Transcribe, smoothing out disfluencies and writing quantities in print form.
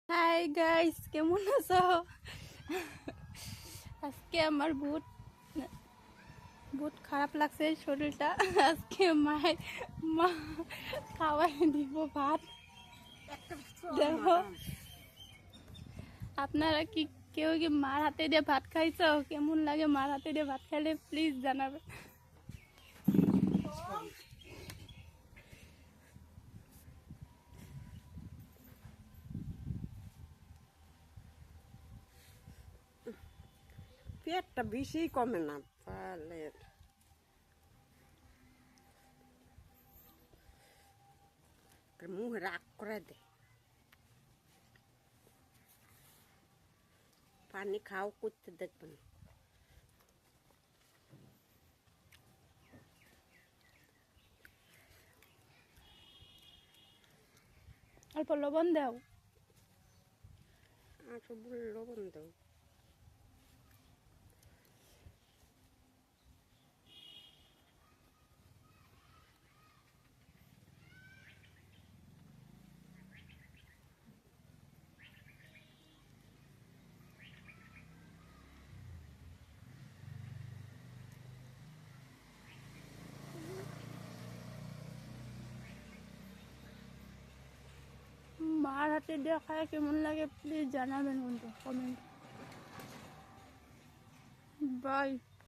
Hi guys, কেমন আছো? আজকে আমার বহুত বহুত খারাপ লাগছে শরীরটা। আজকে মায়ের মা খাওয়াই দিব ভাত। দেখো, আপনারা কি কেউ কি মার হাতে দিয়ে ভাত খাইছো? কেমন লাগে মার হাতে দিয়ে ভাত খাইলে প্লিজ জানাবে। পেটটা বেশি কমে না পারলে মুখে রাগ করে দে। পানি খাও করতে দেখবেন। অল্প লবণ দাও। আর সব বললো বন্ধু মার হাতে দিয়ে খায় কেমন লাগে প্লিজ জানাবেন কিন্তু কমেন্ট। বাই।